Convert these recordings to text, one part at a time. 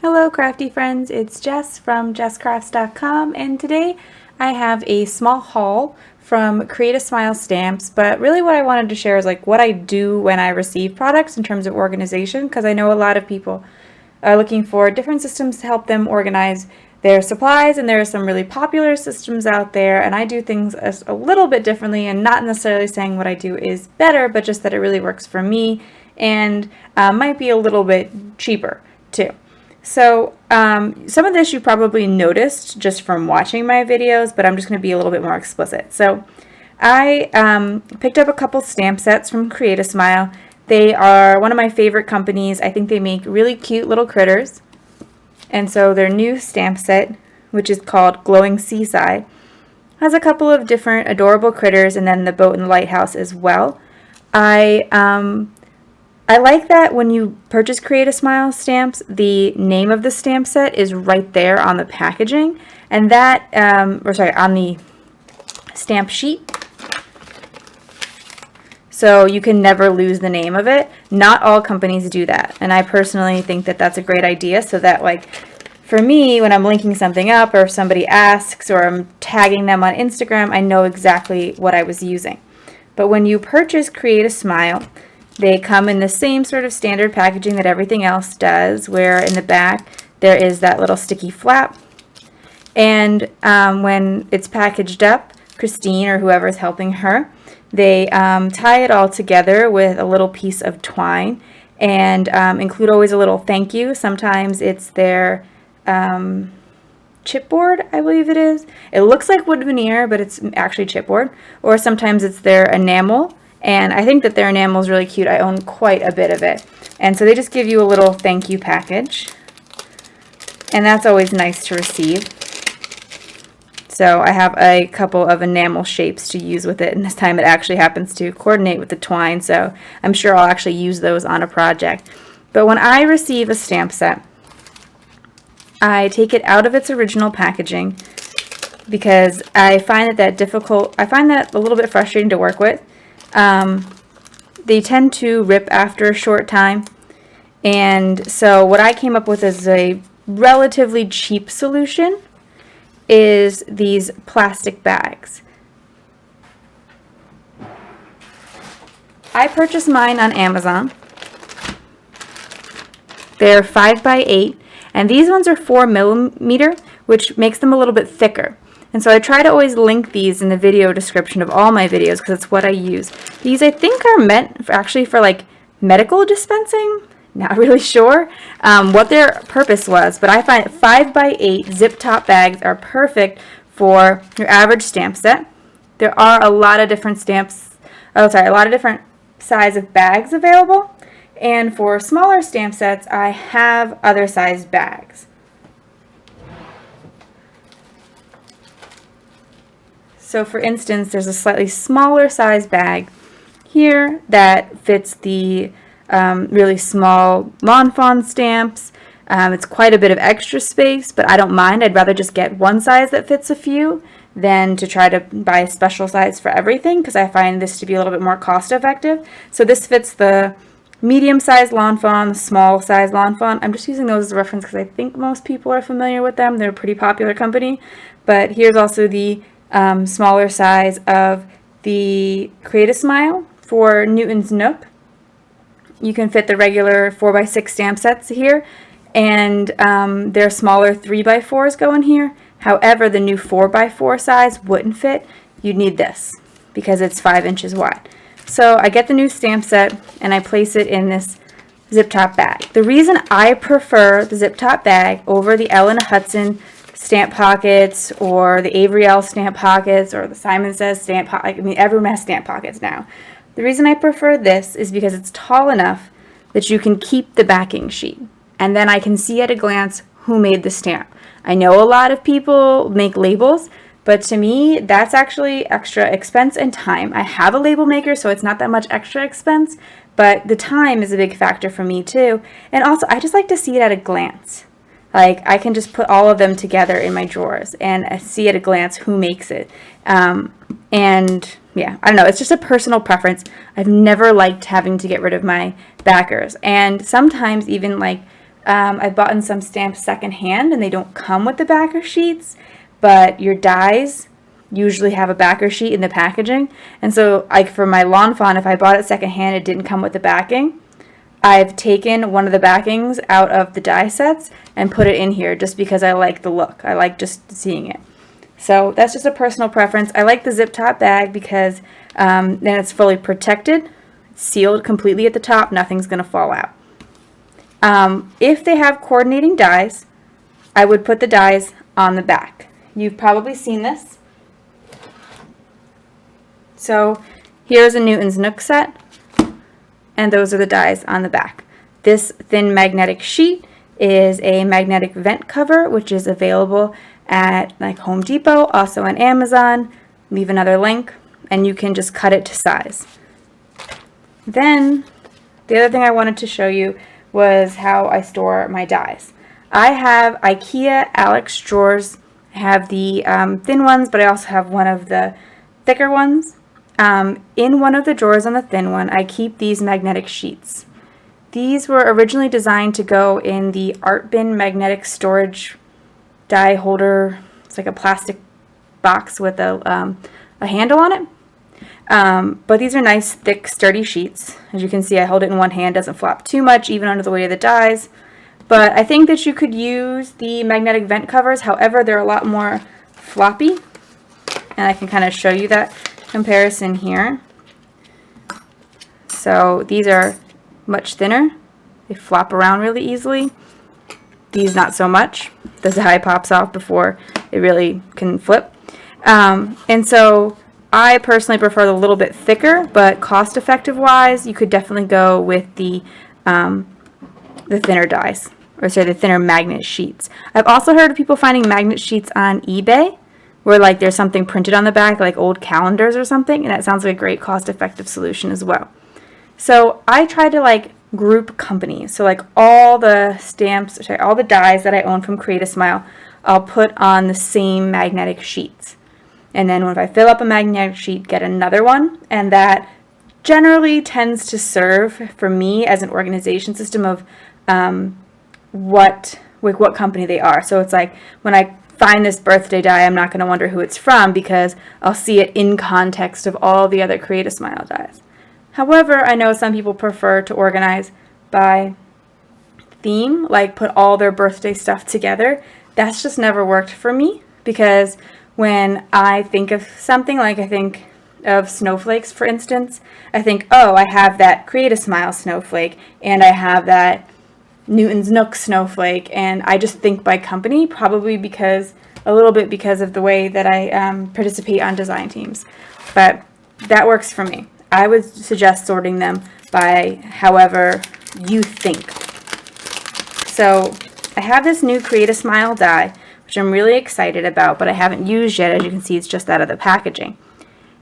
Hello crafty friends, it's Jess from jesscrafts.com, and today I have a small haul from Create a Smile Stamps. But really what I wanted to share is like what I do when I receive products in terms of organization, because I know a lot of people are looking for different systems to help them organize their supplies, and there are some really popular systems out there, and I do things a little bit differently, and not necessarily saying what I do is better, but just that it really works for me and might be a little bit cheaper too. So some of this you probably noticed just from watching my videos, but I'm just going to be a little bit more explicit. So I picked up a couple stamp sets from Create a Smile. They are one of my favorite companies. I think they make really cute little critters. And so their new stamp set, which is called Glowing Seaside, has a couple of different adorable critters, and then the boat and the lighthouse as well. I like that when you purchase Create a Smile stamps, the name of the stamp set is right there on the packaging, and that, on the stamp sheet. So you can never lose the name of it. Not all companies do that, and I personally think that that's a great idea, so that like for me, when I'm linking something up, or if somebody asks, or I'm tagging them on Instagram, I know exactly what I was using. But when you purchase Create a Smile, they come in the same sort of standard packaging that everything else does, where in the back there is that little sticky flap. And when it's packaged up, Christine or whoever's helping her, they tie it all together with a little piece of twine and include always a little thank you. Sometimes it's their chipboard, I believe it is. It looks like wood veneer, but it's actually chipboard. Or sometimes it's their enamel. And I think that their enamel is really cute. I own quite a bit of it. And so they just give you a little thank you package. And that's always nice to receive. So I have a couple of enamel shapes to use with it. And this time it actually happens to coordinate with the twine. So I'm sure I'll actually use those on a project. But when I receive a stamp set, I take it out of its original packaging because I find that a little bit frustrating to work with. They tend to rip after a short time, and so what I came up with as a relatively cheap solution is these plastic bags. I purchased mine on Amazon. They're 5x8, and these ones are 4mm, which makes them a little bit thicker. And so I try to always link these in the video description of all my videos because it's what I use. These I think are meant for like medical dispensing. Not really sure what their purpose was, but I find 5x8 zip top bags are perfect for your average stamp set. There are a lot of different a lot of different size of bags available. And for smaller stamp sets, I have other sized bags. So for instance, there's a slightly smaller size bag here that fits the really small Lawn Fawn stamps. It's quite a bit of extra space, but I don't mind. I'd rather just get one size that fits a few than to try to buy a special size for everything, because I find this to be a little bit more cost effective. So this fits the medium-sized Lawn Fawn, the small-sized Lawn Fawn. I'm just using those as a reference because I think most people are familiar with them. They're a pretty popular company. But here's also the smaller size of the Create a Smile for Newton's Nook. You can fit the regular 4x6 stamp sets here, and their smaller 3x4s go in here. However, the new 4x4 size wouldn't fit. You'd need this because it's 5 inches wide. So I get the new stamp set and I place it in this zip top bag. The reason I prefer the zip top bag over the Ellen Hudson stamp pockets or the Avery Elle stamp pockets or the Simon Says stamp pocket. I mean, everyone has stamp pockets now. The reason I prefer this is because it's tall enough that you can keep the backing sheet, and then I can see at a glance who made the stamp. I know a lot of people make labels, but to me, that's actually extra expense and time. I have a label maker, so it's not that much extra expense, but the time is a big factor for me too. And also, I just like to see it at a glance. Like, I can just put all of them together in my drawers and I see at a glance who makes it. And yeah, I don't know. It's just a personal preference. I've never liked having to get rid of my backers. And sometimes even like I bought in some stamps secondhand, and they don't come with the backer sheets, but your dies usually have a backer sheet in the packaging. And so, like for my lawn fawn, if I bought it secondhand, it didn't come with the backing. I've taken one of the backings out of the die sets and put it in here just because I like the look. I like just seeing it. So that's just a personal preference. I like the zip top bag because then it's fully protected, sealed completely at the top, nothing's going to fall out. If they have coordinating dies, I would put the dies on the back. You've probably seen this. So here's a Newton's Nook set, and those are the dies on the back. This thin magnetic sheet is a magnetic vent cover, which is available at like Home Depot, also on Amazon. Leave another link, and you can just cut it to size. Then the other thing I wanted to show you was how I store my dies. I have IKEA Alex drawers. I have the thin ones, but I also have one of the thicker ones. In one of the drawers on the thin one, I keep these magnetic sheets. These were originally designed to go in the art bin magnetic storage die holder. It's like a plastic box with a handle on it. But these are nice, thick, sturdy sheets. As you can see, I hold it in one hand, doesn't flop too much, even under the weight of the dies. But I think that you could use the magnetic vent covers. However, they're a lot more floppy. And I can kind of show you that comparison here. So these are much thinner. They flop around really easily. These not so much. The die pops off before it really can flip. And so I personally prefer the little bit thicker, but cost-effective wise, you could definitely go with the thinner dies, or sorry, the thinner magnet sheets. I've also heard of people finding magnet sheets on eBay, where like there's something printed on the back, like old calendars or something, and that sounds like a great cost-effective solution as well. So I try to like group companies. So like all the stamps, sorry, all the dies that I own from Create a Smile, I'll put on the same magnetic sheets. And then when I fill up a magnetic sheet, get another one, and that generally tends to serve for me as an organization system of what company they are. So it's like when I find this birthday die, I'm not going to wonder who it's from because I'll see it in context of all the other Create a Smile dies. However, I know some people prefer to organize by theme, like put all their birthday stuff together. That's just never worked for me because when I think of something, like I think of snowflakes, for instance, I think, oh, I have that Create a Smile snowflake, and I have that Newton's Nook snowflake, and I just think by company, probably a little bit because of the way that I participate on design teams. But that works for me. I would suggest sorting them by however you think. So I have this new Create a Smile die, which I'm really excited about, but I haven't used yet. As you can see, it's just out of the packaging.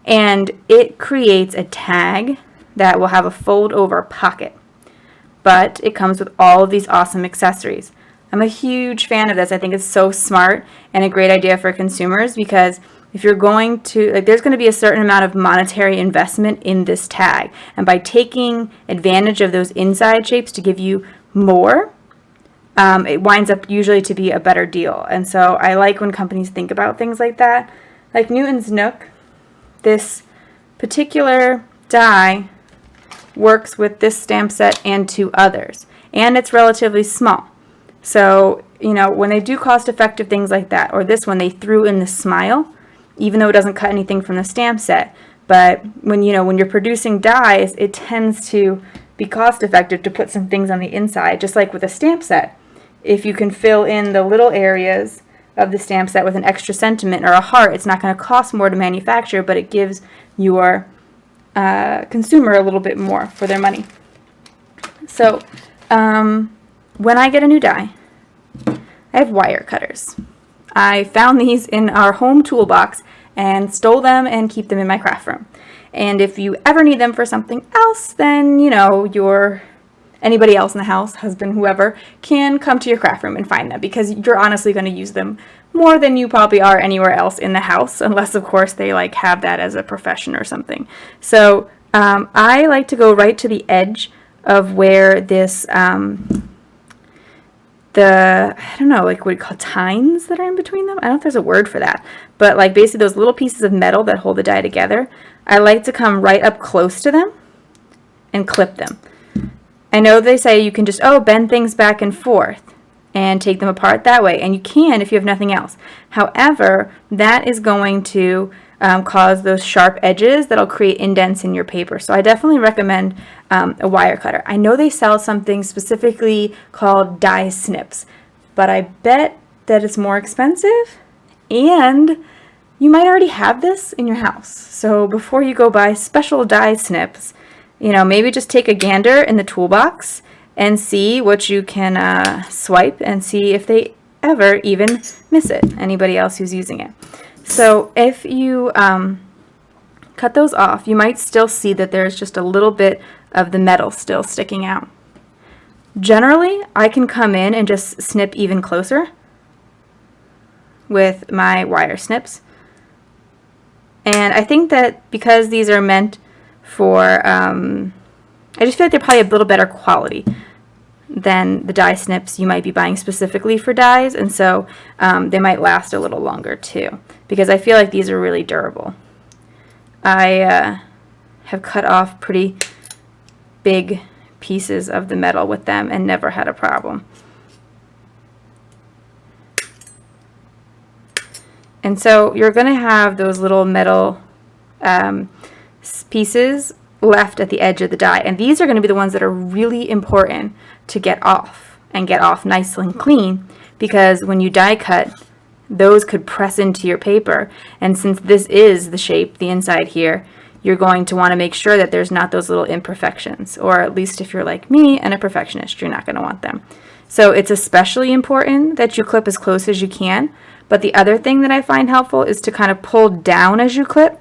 And it creates a tag that will have a fold-over pocket. But it comes with all of these awesome accessories. I'm a huge fan of this. I think it's so smart and a great idea for consumers because if you're going to, like, there's going to be a certain amount of monetary investment in this tag. And by taking advantage of those inside shapes to give you more, it winds up usually to be a better deal. And so I like when companies think about things like that. Like Newton's Nook, this particular die works with this stamp set and 2 others. And it's relatively small. So, you know, when they do cost-effective things like that, or this one, they threw in the smile, even though it doesn't cut anything from the stamp set. But when you're producing dies, it tends to be cost-effective to put some things on the inside, just like with a stamp set. If you can fill in the little areas of the stamp set with an extra sentiment or a heart, it's not going to cost more to manufacture, but it gives your consumer a little bit more for their money. So when I get a new die, I have wire cutters. I found these in our home toolbox and stole them and keep them in my craft room. And if you ever need them for something else, then, anybody else in the house, husband, whoever, can come to your craft room and find them because you're honestly going to use them more than you probably are anywhere else in the house, unless, of course, they have that as a profession or something. So I like to go right to the edge of where this I don't know, like what you call tines that are in between them. I don't know if there's a word for that, but like basically those little pieces of metal that hold the die together. I like to come right up close to them and clip them. I know they say you can just, bend things back and forth and take them apart that way, and you can if you have nothing else. However, that is going to cause those sharp edges that'll create indents in your paper. So I definitely recommend a wire cutter. I know they sell something specifically called die snips, but I bet that it's more expensive, and you might already have this in your house. So before you go buy special die snips, maybe just take a gander in the toolbox and see what you can swipe and see if they ever even miss it, anybody else who's using it. So if you cut those off, you might still see that there's just a little bit of the metal still sticking out. Generally, I can come in and just snip even closer with my wire snips. And I think that because these are meant for, I just feel like they're probably a little better quality than the die snips you might be buying specifically for dies, and so they might last a little longer too, because I feel like these are really durable. I have cut off pretty big pieces of the metal with them and never had a problem. And so you're going to have those little metal pieces left at the edge of the die, and these are going to be the ones that are really important to get off and get off nice and clean, because when you die cut, those could press into your paper, and since this is the shape, the inside here, you're going to want to make sure that there's not those little imperfections, or at least if you're like me and a perfectionist, you're not going to want them. So it's especially important that you clip as close as you can, but the other thing that I find helpful is to kind of pull down as you clip.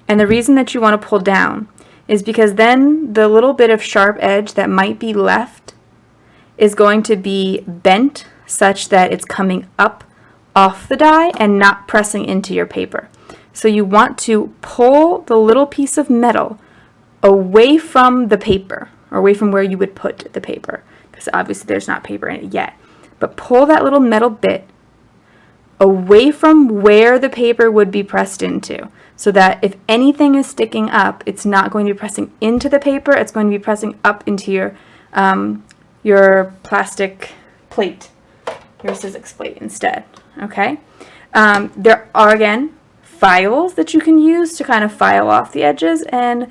And the reason that you want to pull down is because then the little bit of sharp edge that might be left is going to be bent such that it's coming up off the die and not pressing into your paper. So you want to pull the little piece of metal away from the paper, or away from where you would put the paper, because obviously there's not paper in it yet. But pull that little metal bit away from where the paper would be pressed into, so that if anything is sticking up, it's not going to be pressing into the paper, it's going to be pressing up into your plastic plate, your Sizzix plate instead, okay? There are, again, files that you can use to kind of file off the edges, and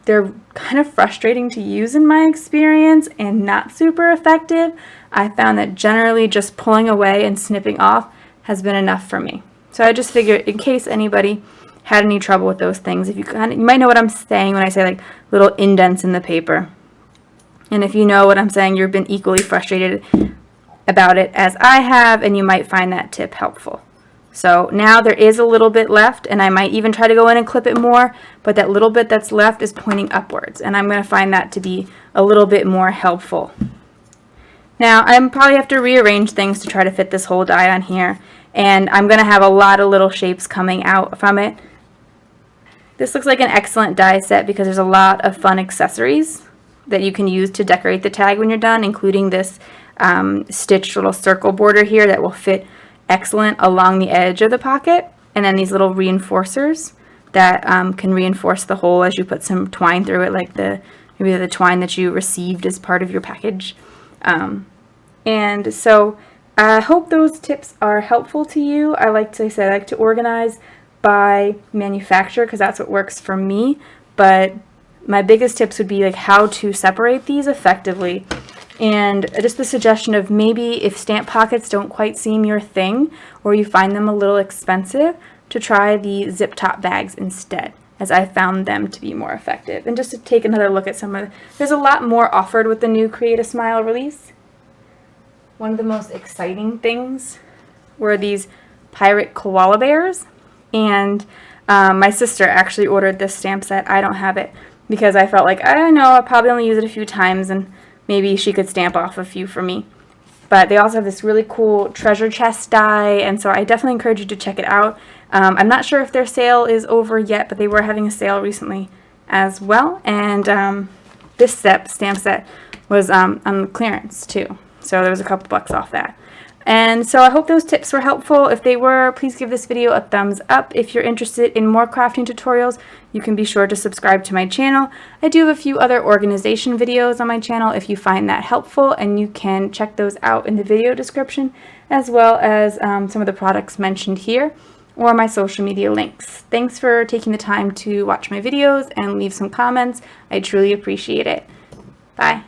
they're kind of frustrating to use in my experience and not super effective. I found that generally just pulling away and snipping off has been enough for me. So I just figured, in case anybody had any trouble with those things, if you might know what I'm saying when I say like little indents in the paper. And if you know what I'm saying, you've been equally frustrated about it as I have, and you might find that tip helpful. So now there is a little bit left, and I might even try to go in and clip it more, but that little bit that's left is pointing upwards, and I'm going to find that to be a little bit more helpful. Now I probably have to rearrange things to try to fit this whole die on here, and I'm going to have a lot of little shapes coming out from it. This looks like an excellent die set because there's a lot of fun accessories that you can use to decorate the tag when you're done, including this stitched little circle border here that will fit excellent along the edge of the pocket, and then these little reinforcers that can reinforce the hole as you put some twine through it, like maybe the twine that you received as part of your package. And so I hope those tips are helpful to you. I like to organize by manufacturer because that's what works for me, but my biggest tips would be like how to separate these effectively. And just the suggestion of maybe if stamp pockets don't quite seem your thing, or you find them a little expensive, to try the zip top bags instead, as I found them to be more effective. And just to take another look at there's a lot more offered with the new Create a Smile release. One of the most exciting things were these pirate koala bears, and my sister actually ordered this stamp set. I don't have it because I felt like, I don't know, I'll probably only use it a few times, and maybe she could stamp off a few for me. But they also have this really cool treasure chest die, and so I definitely encourage you to check it out. I'm not sure if their sale is over yet, but they were having a sale recently as well. And this stamp set was on clearance too. So there was a couple bucks off that. And so I hope those tips were helpful. If they were, please give this video a thumbs up. If you're interested in more crafting tutorials, you can be sure to subscribe to my channel. I do have a few other organization videos on my channel if you find that helpful, and you can check those out in the video description, as well as some of the products mentioned here or my social media links. Thanks for taking the time to watch my videos and leave some comments. I truly appreciate it. Bye.